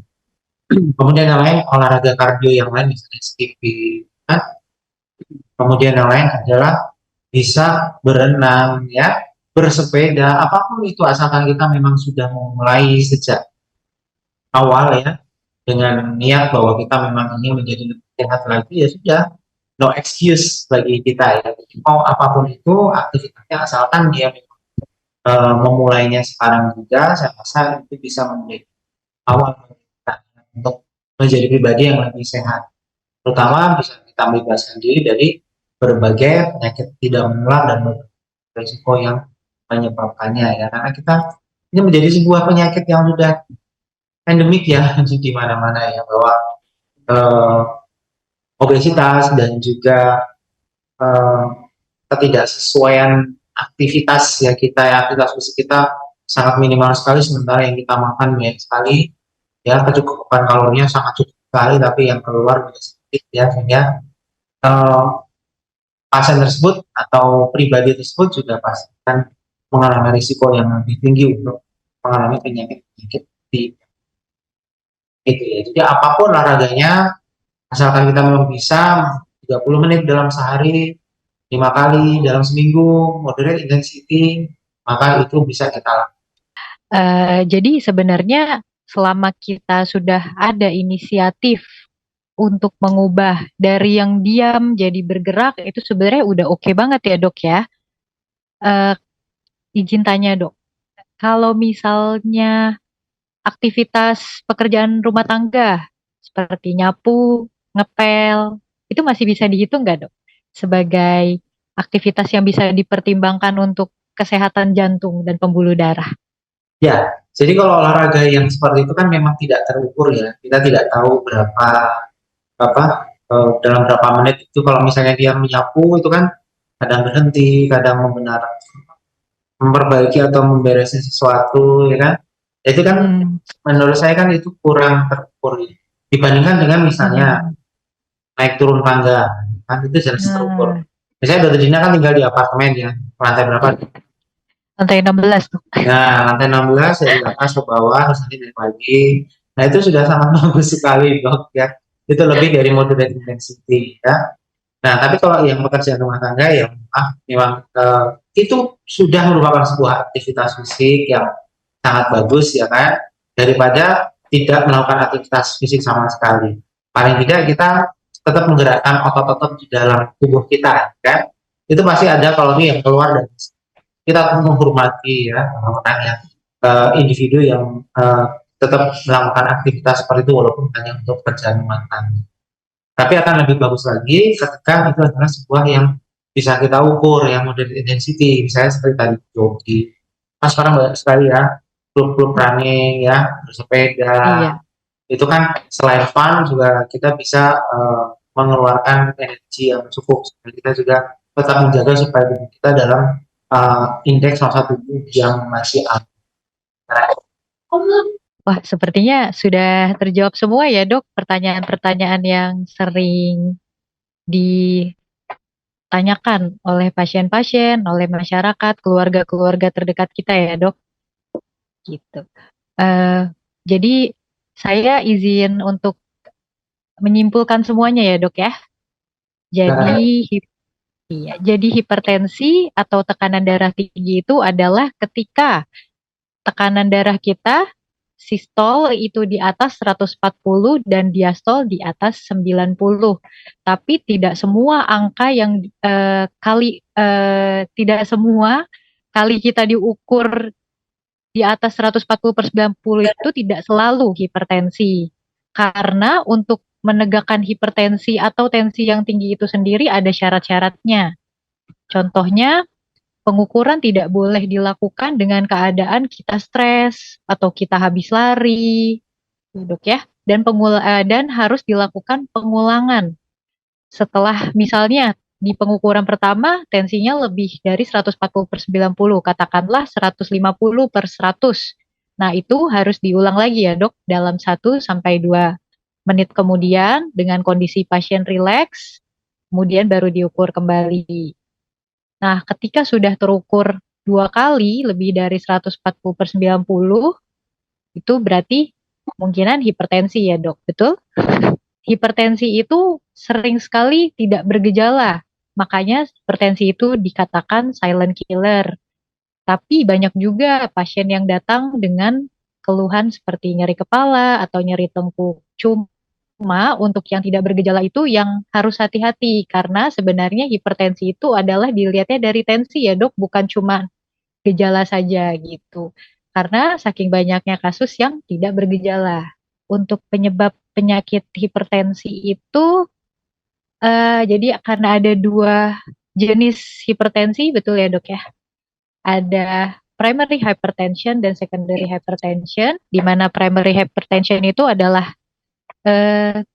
Speaker 2: Kemudian yang lain olahraga kardio yang lain misalnya skipping. Nah, kemudian yang lain adalah bisa berenang ya, bersepeda, apapun itu asalkan kita memang sudah memulai sejak awal ya dengan niat bahwa kita memang ingin menjadi lebih sehat lagi, ya sudah, no excuse bagi kita ya. Mau apapun itu aktivitasnya asalkan dia memulainya sekarang juga, saya rasa itu bisa menjadi awal kita untuk menjadi pribadi yang lebih sehat. Terutama bisa kita bebaskan diri dari berbagai penyakit tidak menular dan risiko yang menyebabkannya ya. Karena kita ini menjadi sebuah penyakit yang sudah endemik ya di mana-mana ya, bahwa eh, obesitas dan juga eh, ketidaksesuaian aktivitas ya kita ya, aktivitas fisik kita sangat minimal sekali, sementara yang kita makan banyak sekali ya, kecukupan kalorinya sangat cukup sekali tapi yang keluar juga sedikit ya, sehingga eh, pasien tersebut atau pribadi tersebut juga pasti akan mengalami risiko yang lebih tinggi untuk mengalami penyakit-penyakit di itu ya. Jadi apapun olahraganya asalkan kita memang bisa 30 menit dalam sehari, 5 kali dalam seminggu, moderate intensity, maka itu bisa kita lakukan.
Speaker 1: Jadi sebenarnya selama kita sudah ada inisiatif untuk mengubah dari yang diam jadi bergerak, itu sebenarnya udah oke banget ya dok ya. Eh, izin tanya dok, kalau misalnya aktivitas pekerjaan rumah tangga seperti nyapu, ngepel, itu masih bisa dihitung nggak dok? Sebagai aktivitas yang bisa dipertimbangkan untuk kesehatan jantung dan pembuluh darah.
Speaker 2: Ya, jadi kalau olahraga yang seperti itu kan memang tidak terukur ya. Kita tidak tahu berapa apa dalam berapa menit itu, kalau misalnya dia menyapu itu kan kadang berhenti, kadang memperbaiki atau membereskan sesuatu ya kan. Itu kan
Speaker 1: Hmm.
Speaker 2: menurut saya kan itu kurang terukur ya. Dibandingkan dengan misalnya
Speaker 1: Hmm.
Speaker 2: naik turun tangga kan itu jelas terukur.
Speaker 1: Nah,
Speaker 2: Misalnya Dr. Dina kan tinggal di apartemen ya, lantai berapa?
Speaker 1: lantai 16 tuh.
Speaker 2: Nah, lantai 16 dari atas ke bawah, terus nanti naik lagi. Nah, itu sudah sangat bagus sekali, dok ya. Itu lebih dari moderate intensity ya. Nah, tapi kalau yang pekerjaan rumah tangga ya, memang itu sudah merupakan sebuah aktivitas fisik yang sangat bagus ya kan, daripada tidak melakukan aktivitas fisik sama sekali. Paling tidak kita tetap menggerakkan otot-otot di dalam tubuh kita kan. Itu pasti ada kalori yang keluar dari kita menghormati ya orang yang individu yang tetap melakukan aktivitas seperti itu walaupun hanya untuk kerjaan rumah tangga. Tapi akan lebih bagus lagi ketika itu adalah sebuah yang bisa kita ukur, yang moderate intensity, misalnya seperti tadi jogging. Nah, sekarang banyak sekali ya klub-klub running ya, bersepeda.
Speaker 1: Iya.
Speaker 2: Itu kan selain fun juga kita bisa mengeluarkan energi yang cukup. Kita juga tetap menjaga supaya tubuh kita dalam indeks massa tubuh yang masih aman.
Speaker 1: Wah, sepertinya sudah terjawab semua ya, Dok, pertanyaan-pertanyaan yang sering ditanyakan oleh pasien-pasien, oleh masyarakat, keluarga-keluarga terdekat kita ya, Dok. Gitu. Eh, jadi saya izin untuk menyimpulkan semuanya ya, Dok ya. Jadi iya, jadi hipertensi atau tekanan darah tinggi itu adalah ketika tekanan darah kita sistol itu di atas 140 dan diastol di atas 90. Tapi tidak semua angka yang tidak semua kali kita diukur di atas 140/90 itu tidak selalu hipertensi. Karena untuk menegakkan hipertensi atau tensi yang tinggi itu sendiri ada syarat-syaratnya. Contohnya, pengukuran tidak boleh dilakukan dengan keadaan kita stres atau kita habis lari, dok ya. Dan harus dilakukan pengulangan. Setelah misalnya di pengukuran pertama tensinya lebih dari 140/90, katakanlah 150/100. Nah, itu harus diulang lagi ya, Dok, dalam 1 sampai 2 menit kemudian dengan kondisi pasien rileks, kemudian baru diukur kembali. Nah, ketika sudah terukur 2 kali lebih dari 140/90, itu berarti kemungkinan hipertensi ya, Dok. Betul? Hipertensi itu sering sekali tidak bergejala. Makanya hipertensi itu dikatakan silent killer. Tapi banyak juga pasien yang datang dengan keluhan seperti nyeri kepala atau nyeri tengkuk. Cuma untuk yang tidak bergejala itu yang harus hati-hati karena sebenarnya hipertensi itu adalah dilihatnya dari tensi ya, Dok, bukan cuma gejala saja gitu. Karena saking banyaknya kasus yang tidak bergejala. Untuk penyebab penyakit hipertensi itu jadi karena ada 2 jenis hipertensi, betul ya, Dok ya? Ada primary hypertension dan secondary hypertension, di mana primary hypertension itu adalah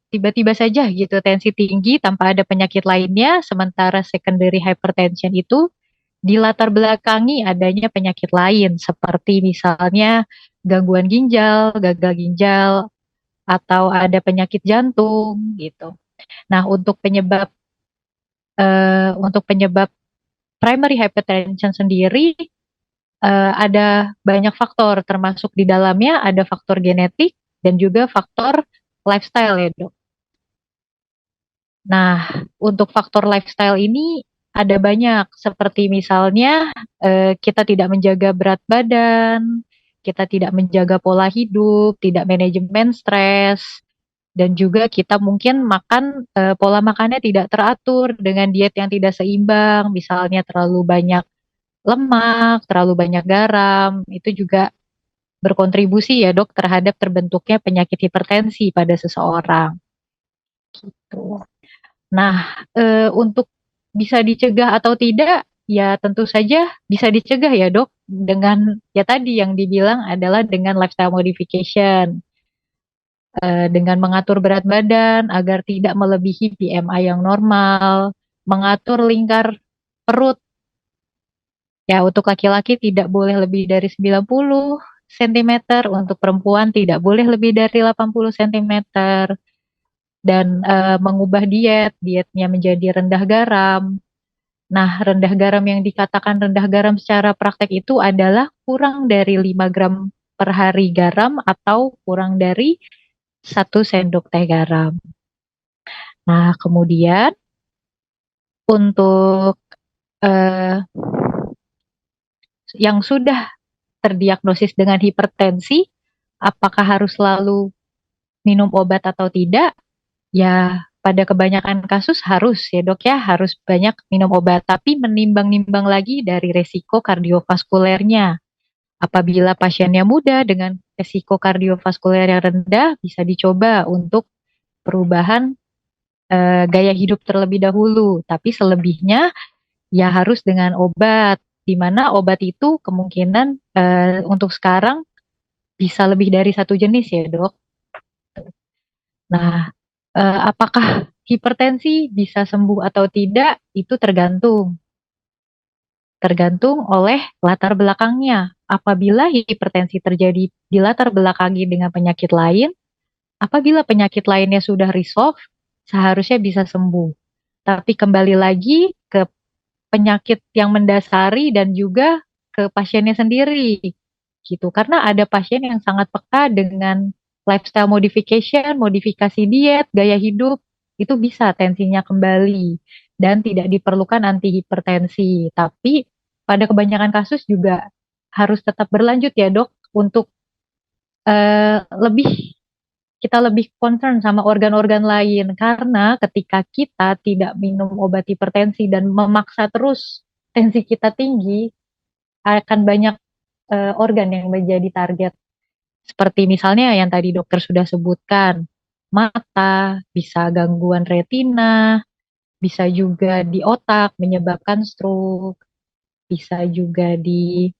Speaker 1: tiba-tiba saja gitu tensi tinggi tanpa ada penyakit lainnya, sementara secondary hypertension itu dilatar belakangi adanya penyakit lain seperti misalnya gangguan ginjal, gagal ginjal, atau ada penyakit jantung gitu. Nah, untuk penyebab primary hypertension sendiri ada banyak faktor, termasuk di dalamnya ada faktor genetik dan juga faktor lifestyle ya, Dok. Nah, untuk faktor lifestyle ini ada banyak, seperti misalnya kita tidak menjaga berat badan, kita tidak menjaga pola hidup, tidak manajemen stres, dan juga kita mungkin makan pola makannya tidak teratur dengan diet yang tidak seimbang, misalnya terlalu banyak lemak, terlalu banyak garam, itu juga berkontribusi ya, Dok, terhadap terbentuknya penyakit hipertensi pada seseorang. Gitu. Nah, untuk bisa dicegah atau tidak, ya tentu saja bisa dicegah ya, Dok, dengan ya tadi yang dibilang adalah dengan lifestyle modification, dengan mengatur berat badan agar tidak melebihi BMI yang normal, mengatur lingkar perut. Ya, untuk laki-laki tidak boleh lebih dari 90 cm, untuk perempuan tidak boleh lebih dari 80 cm, dan mengubah dietnya menjadi rendah garam. Nah, rendah garam yang dikatakan rendah garam secara praktek itu adalah kurang dari 5 gram per hari garam atau kurang dari 1 sendok teh garam. Nah, kemudian untuk eh, yang sudah terdiagnosis dengan hipertensi, apakah harus selalu minum obat atau tidak? Ya, pada kebanyakan kasus harus ya, Dok ya, harus banyak minum obat, tapi menimbang-nimbang lagi dari resiko kardiovaskulernya. Apabila pasiennya muda dengan resiko kardiovaskuler yang rendah, bisa dicoba untuk perubahan gaya hidup terlebih dahulu. Tapi selebihnya ya harus dengan obat, di mana obat itu kemungkinan untuk sekarang bisa lebih dari 1 jenis ya, Dok. Nah, apakah hipertensi bisa sembuh atau tidak, itu tergantung. Tergantung oleh latar belakangnya. Apabila hipertensi terjadi di latar belakangi dengan penyakit lain, apabila penyakit lainnya sudah resolve, seharusnya bisa sembuh. Tapi kembali lagi ke penyakit yang mendasari dan juga ke pasiennya sendiri. Gitu. Karena ada pasien yang sangat peka dengan lifestyle modification, modifikasi diet, gaya hidup, itu bisa tensinya kembali dan tidak diperlukan antihipertensi. Tapi pada kebanyakan kasus juga harus tetap berlanjut ya dok untuk lebih kita lebih concern sama organ-organ lain karena ketika kita tidak minum obat hipertensi dan memaksa terus tensi kita tinggi akan banyak organ yang menjadi target seperti misalnya yang tadi dokter sudah sebutkan mata, bisa gangguan retina, bisa juga di otak menyebabkan stroke, bisa juga di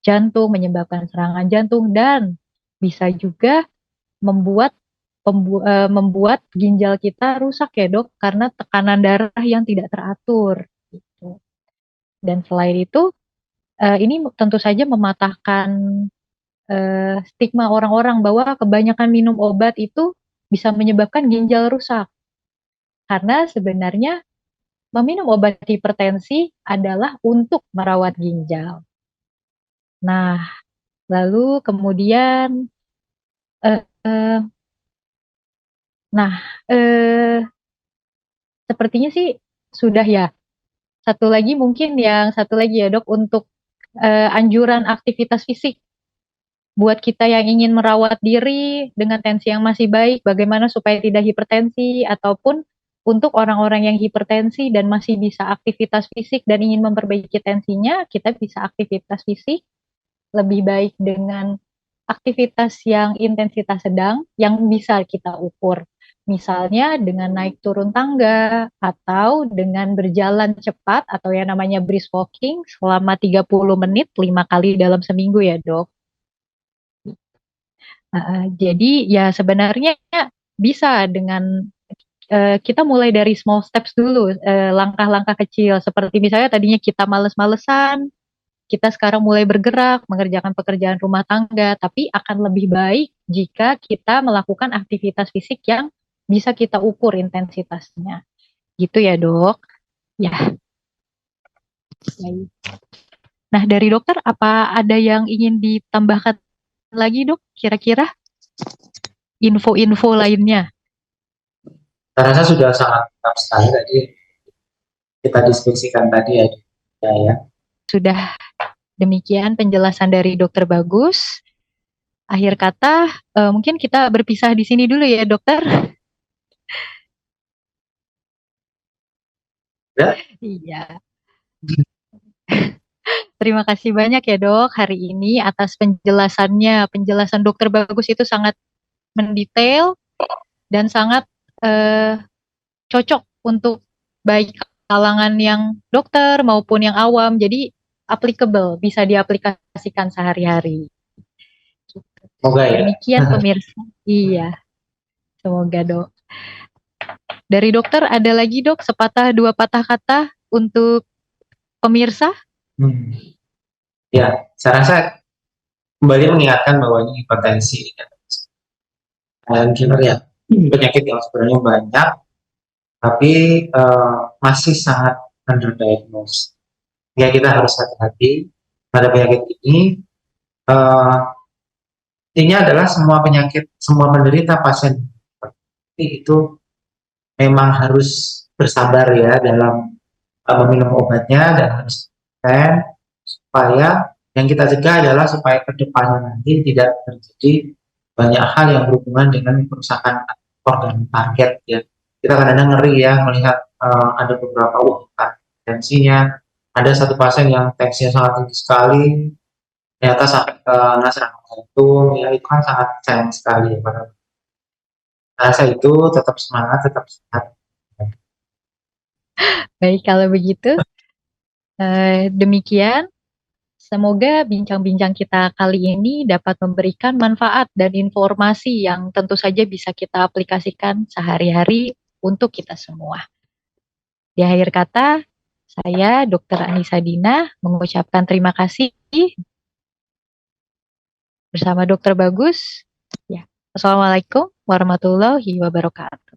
Speaker 1: jantung menyebabkan serangan jantung dan bisa juga membuat membuat ginjal kita rusak ya dok karena tekanan darah yang tidak teratur gitu. Dan selain itu ini tentu saja mematahkan stigma orang-orang bahwa kebanyakan minum obat itu bisa menyebabkan ginjal rusak karena sebenarnya meminum obat hipertensi adalah untuk merawat ginjal. Nah, lalu kemudian eh, eh, nah eh, sepertinya sih sudah ya. Satu lagi ya dok untuk anjuran aktivitas fisik buat kita yang ingin merawat diri dengan tensi yang masih baik, bagaimana supaya tidak hipertensi ataupun untuk orang-orang yang hipertensi dan masih bisa aktivitas fisik dan ingin memperbaiki tensinya, kita bisa aktivitas fisik lebih baik dengan aktivitas yang intensitas sedang yang bisa kita ukur. Misalnya dengan naik turun tangga atau dengan berjalan cepat atau yang namanya brisk walking selama 30 menit 5 kali dalam seminggu ya dok. Jadi ya sebenarnya bisa dengan kita mulai dari small steps dulu, langkah-langkah kecil seperti misalnya tadinya kita males-malesan, kita sekarang mulai bergerak, mengerjakan pekerjaan rumah tangga, tapi akan lebih baik jika kita melakukan aktivitas fisik yang bisa kita ukur intensitasnya. Gitu ya, Dok. Ya. Baik. Nah, dari dokter apa ada yang ingin ditambahkan lagi, Dok? Kira-kira info-info lainnya?
Speaker 2: Saya rasa sudah sangat lengkap sekali tadi kita diskusikan tadi ya.
Speaker 1: Sudah demikian penjelasan dari Dokter Bagus. Akhir kata, mungkin kita berpisah di sini dulu ya, Dokter.
Speaker 2: Ya.
Speaker 1: Iya. Terima kasih banyak ya dok hari ini atas penjelasannya. Penjelasan dokter Bagus itu sangat mendetail dan sangat eh, cocok untuk baik kalangan yang dokter maupun yang awam. Jadi applicable, bisa diaplikasikan sehari-hari.
Speaker 2: Semoga ya.
Speaker 1: Demikian pemirsa. Iya, semoga dok. Dari dokter ada lagi dok sepatah dua patah kata untuk pemirsa?
Speaker 2: Ya, saya rasa kembali mengingatkan bahwa ini hipertensi dan ya penyakit yang sebenarnya banyak, tapi masih sangat underdiagnosed. Ya kita harus hati-hati pada penyakit ini. Intinya adalah semua penyakit, semua penderita pasien itu memang harus bersabar ya dalam meminum obatnya dan harus konsisten supaya yang kita cegah adalah supaya kedepannya nanti tidak terjadi banyak hal yang berhubungan dengan kerusakan organ target ya. Kita kadang-kadang ngeri ya melihat ada beberapa tensinya. Ada satu pasien yang tensinya sangat tinggi sekali, ternyata sampai ke serangan jantung, ya itu kan sangat sayang sekali ya. Pada rasa itu tetap semangat, tetap sehat.
Speaker 1: Baik, kalau begitu, demikian. Semoga bincang-bincang kita kali ini dapat memberikan manfaat dan informasi yang tentu saja bisa kita aplikasikan sehari-hari untuk kita semua. Di akhir kata, saya Dr. Anissa Dina mengucapkan terima kasih bersama Dr. Bagus. Ya. Assalamualaikum warahmatullahi wabarakatuh.